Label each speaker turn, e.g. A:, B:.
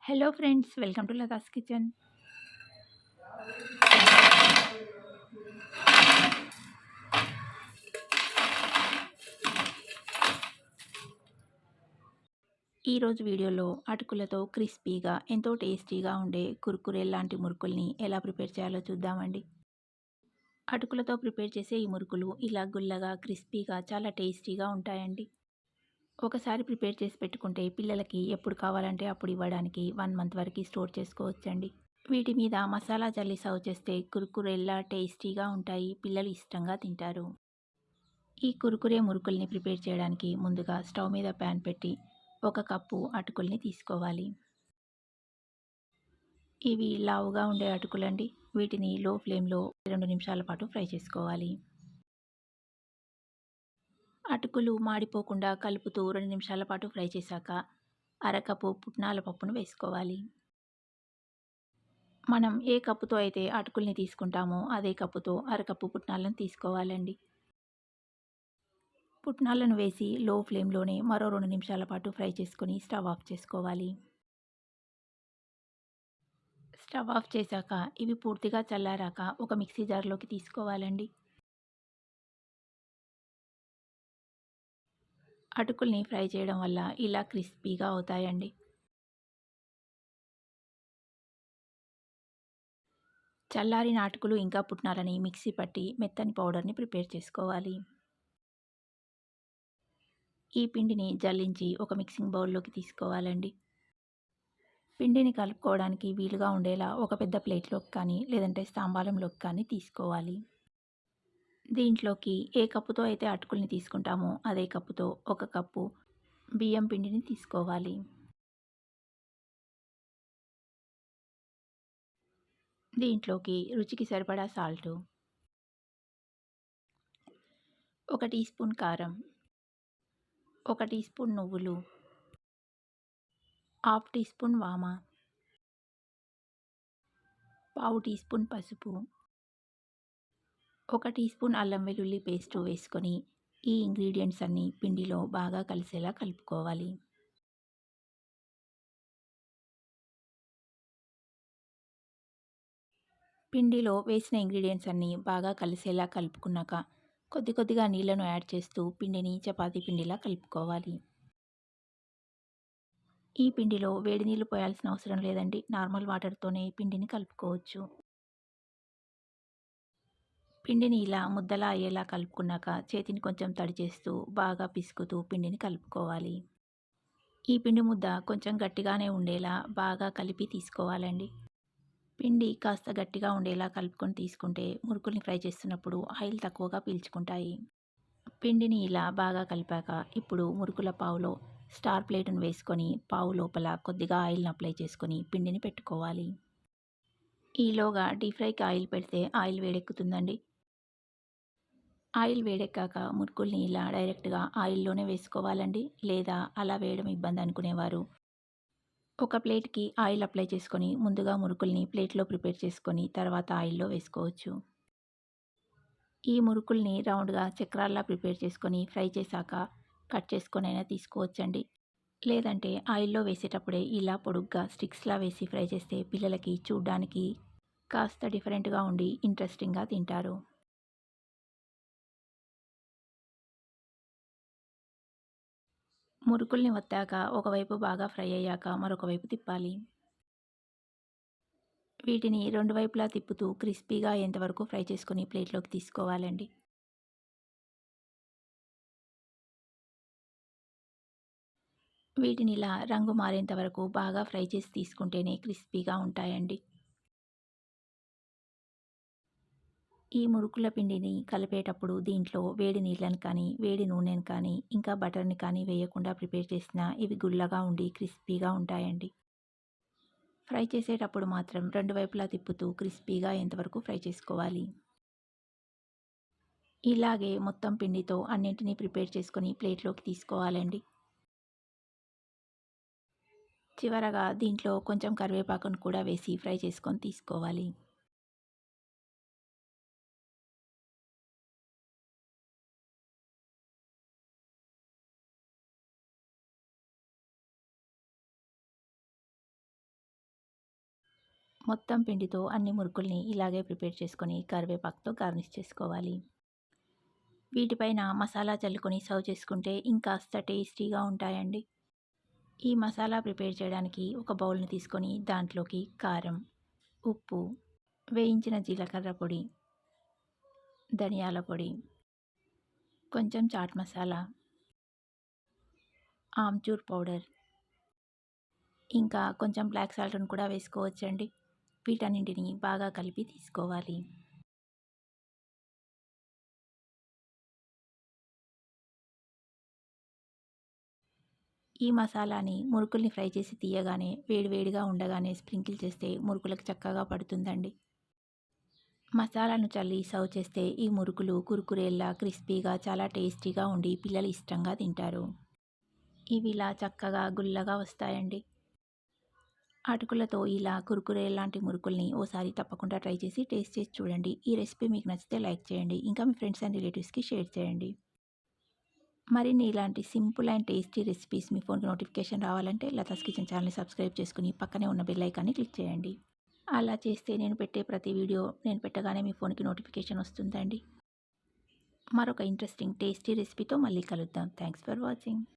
A: Hello friends, welcome to Latha's kitchen. ఈరోజు వీడియోలో అటుకులతో క్రిస్పీగా ఎంతో టేస్టీగా ఉండే కుర్కురే లాంటి మురుకుల్ని ఎలా ప్రిపేర్ చేయాలో చూద్దామండి. అటుకులతో ప్రిపేర్ చేసే ఈ మురుకులు ఇలా గుల్లగా క్రిస్పీగా చాలా టేస్టీగా ఉంటాయండి. ఒకసారి ప్రిపేర్ చేసి పెట్టుకుంటే పిల్లలకి ఎప్పుడు కావాలంటే అప్పుడు ఇవ్వడానికి 1 మంత్ వరకు స్టోర్ చేసుకోవచ్చండి. వీటి మీద మసాలా జల్లి సర్వ్ చేస్తే కుర్కురేలా టేస్టీగా ఉంటాయి, పిల్లలు ఇష్టంగా తింటారు. ఈ కురుకురే మురుకుల్ని ప్రిపేర్ చేయడానికి ముందుగా స్టవ్ మీద ప్యాన్ పెట్టి 1 కప్పు అటుకుల్ని తీసుకోవాలి. ఇవి లావుగా ఉండే అటుకులండి. వీటిని లో ఫ్లేమ్లో 2 నిమిషాల పాటు ఫ్రై చేసుకోవాలి. అటుకులు మాడిపోకుండా కలుపుతూ 2 నిమిషాల పాటు ఫ్రై చేశాక అరకప్పు పుట్నాల పప్పును వేసుకోవాలి. మనం ఏ కప్పుతో అయితే అటుకుల్ని తీసుకుంటామో అదే కప్పుతో అరకప్పు పుట్నాలను తీసుకోవాలండి. పుట్నాలను వేసి లో ఫ్లేమ్లోనే మరో 2 నిమిషాల పాటు ఫ్రై చేసుకొని స్టవ్ ఆఫ్ చేసుకోవాలి. స్టవ్ ఆఫ్ చేశాక ఇవి పూర్తిగా చల్లారాక ఒక మిక్సీ జార్లోకి తీసుకోవాలండి. అటుకుల్ని ఫ్రై చేయడం వల్ల ఇలా క్రిస్పీగా అవుతాయండి. చల్లారిన అటుకులు ఇంకా పుట్నాలని మిక్సీ పట్టి మెత్తని పౌడర్ని ప్రిపేర్ చేసుకోవాలి. ఈ పిండిని జల్లించి ఒక మిక్సింగ్ బౌల్లోకి తీసుకోవాలండి. పిండిని కలుపుకోవడానికి వీలుగా ఉండేలా ఒక పెద్ద ప్లేట్లోకి కానీ లేదంటే తాంబాలంలోకి కానీ తీసుకోవాలి. దీంట్లోకి ఏ కప్పుతో అయితే అటుకుల్ని తీసుకుంటామో అదే కప్పుతో 1 కప్పు బియ్యం పిండిని తీసుకోవాలి. దీంట్లోకి రుచికి సరిపడా సాల్టు, 1 టీ స్పూన్ కారం, 1 టీ స్పూన్ నువ్వులు, హాఫ్ టీ స్పూన్ వామ, పావు టీ స్పూన్ పసుపు, 1 టీ స్పూన్ అల్లం వెల్లుల్లి పేస్టు వేసుకొని ఈ ఇంగ్రీడియంట్స్ అన్నీ పిండిలో బాగా కలిసేలా కలుపుకోవాలి. పిండిలో వేసిన ఇంగ్రీడియంట్స్ అన్నీ బాగా కలిసేలా కలుపుకున్నాక కొద్దిగా నీళ్లను యాడ్ చేస్తూ పిండిని చపాతీ పిండిలా కలుపుకోవాలి. ఈ పిండిలో వేడి నీళ్లు పోయాల్సిన అవసరం లేదండి. నార్మల్ వాటర్తోనే పిండిని కలుపుకోవచ్చు. పిండిని ఇలా ముద్దలా అయ్యేలా కలుపుకున్నాక చేతిని కొంచెం తడి చేస్తూ బాగా పిసుకుతూ పిండిని కలుపుకోవాలి. ఈ పిండి ముద్ద కొంచెం గట్టిగానే ఉండేలా బాగా కలిపి తీసుకోవాలండి. పిండి కాస్త గట్టిగా ఉండేలా కలుపుకొని తీసుకుంటే మురుకుల్ని ఫ్రై చేస్తున్నప్పుడు ఆయిల్ తక్కువగా పీల్చుకుంటాయి. పిండిని ఇలా బాగా కలిపాక ఇప్పుడు మురుకుల పావులో స్టార్ ప్లేటును వేసుకొని పావు లోపల కొద్దిగా ఆయిల్ని అప్లై చేసుకొని పిండిని పెట్టుకోవాలి. ఈలోగా డీప్ ఫ్రైకి ఆయిల్ పెడితే ఆయిల్ వేడెక్కుతుందండి. ఆయిల్ వేడెక్కాక మురుకుల్ని ఇలా డైరెక్ట్గా ఆయిల్లోనే వేసుకోవాలండి. లేదా అలా వేయడం ఇబ్బంది అనుకునేవారు ఒక ప్లేట్కి ఆయిల్ అప్లై చేసుకొని ముందుగా మురుకుల్ని ప్లేట్లో ప్రిపేర్ చేసుకొని తర్వాత ఆయిల్లో వేసుకోవచ్చు. ఈ మురుకుల్ని రౌండ్గా చక్రాల్లా ప్రిపేర్ చేసుకొని ఫ్రై చేశాక కట్ చేసుకొనైనా తీసుకోవచ్చండి. లేదంటే ఆయిల్లో వేసేటప్పుడే ఇలా పొడుగ్గా స్టిక్స్లా వేసి ఫ్రై చేస్తే పిల్లలకి చూడ్డానికి కాస్త డిఫరెంట్గా ఉండి ఇంట్రెస్టింగ్గా తింటారు. మురుకుల్ని వత్తాక ఒకవైపు బాగా ఫ్రై అయ్యాక మరొక వైపు తిప్పాలి. వీటిని 2 వైపులా తిప్పుతూ క్రిస్పీగా అయ్యేంతవరకు ఫ్రై చేసుకొని ప్లేట్లోకి తీసుకోవాలండి. వీటిని ఇలా రంగు మారేంత వరకు బాగా ఫ్రై చేసి తీసుకుంటేనే క్రిస్పీగా ఉంటాయండి. ఈ మురుకుల పిండిని కలిపేటప్పుడు దీంట్లో వేడి నీళ్ళని కానీ వేడి నూనెని కానీ ఇంకా బటర్ని కానీ వేయకుండా ప్రిపేర్ చేసినా ఇవి గుల్లగా ఉండి క్రిస్పీగా ఉంటాయండి. ఫ్రై చేసేటప్పుడు మాత్రం 2 వైపులా తిప్పుతూ క్రిస్పీగా అయ్యేంతవరకు ఫ్రై చేసుకోవాలి. ఇలాగే మొత్తం పిండితో అన్నింటినీ ప్రిపేర్ చేసుకొని ప్లేట్లోకి తీసుకోవాలండి. చివరగా దీంట్లో కొంచెం కరివేపాకును కూడా వేసి ఫ్రై చేసుకొని తీసుకోవాలి. మొత్తం పిండితో అన్ని మురుకుల్ని ఇలాగే ప్రిపేర్ చేసుకొని కరివేపాకుతో గార్నిష్ చేసుకోవాలి. వీటిపైన మసాలా చల్లుకొని సర్వ్ చేసుకుంటే ఇంకాస్త టేస్టీగా ఉంటాయండి. ఈ మసాలా ప్రిపేర్ చేయడానికి ఒక బౌల్‌ని తీసుకొని దాంట్లోకి కారం, ఉప్పు, వేయించిన జీలకర్ర పొడి, ధనియాల పొడి, కొంచెం చాట్ మసాలా, ఆమ్చూర్ పౌడర్, ఇంకా కొంచెం బ్లాక్ సాల్ట్‌ని కూడా వేసుకోవచ్చండి. వీటన్నింటిని బాగా కలిపి తీసుకోవాలి. ఈ మసాలాని మురుకుల్ని ఫ్రై చేసి తీయగానే వేడివేడిగా ఉండగానే స్ప్రింకిల్ చేస్తే మురుకులకు చక్కగా పడుతుందండి. మసాలాను చల్లి సర్వ్ చేస్తే ఈ మురుకులు కురుకురేల్లా క్రిస్పీగా చాలా టేస్టీగా ఉండి పిల్లలు ఇష్టంగా తింటారు. ఇవి ఇలా చక్కగా గుల్లగా వస్తాయండి. అటుకులతో ఇలా కురుకురే లాంటి మురుకుల్ని ఓసారి తప్పకుండా ట్రై చేసి టేస్ట్ చేసి చూడండి. ఈ రెసిపీ మీకు నచ్చితే లైక్ చేయండి. ఇంకా మీ ఫ్రెండ్స్ అండ్ రిలేటివ్స్‌కి షేర్ చేయండి. మరిన్ని ఇలాంటి సింపుల్ అండ్ టేస్టీ రెసిపీస్ మీ ఫోన్‌కి నోటిఫికేషన్ రావాలంటే లతాస్ కిచెన్ ఛానల్‌ని సబ్స్క్రైబ్ చేసుకొని పక్కనే ఉన్న బెల్ ఐకాన్‌ని క్లిక్ చేయండి. అలా చేస్తే నేను పెట్టే ప్రతి వీడియో నేను పెట్టగానే మీ ఫోన్‌కి నోటిఫికేషన్ వస్తుందండి. మరొక ఇంట్రెస్టింగ్ టేస్టీ రెసిపీతో మళ్ళీ కలుద్దాం. Thanks for watching.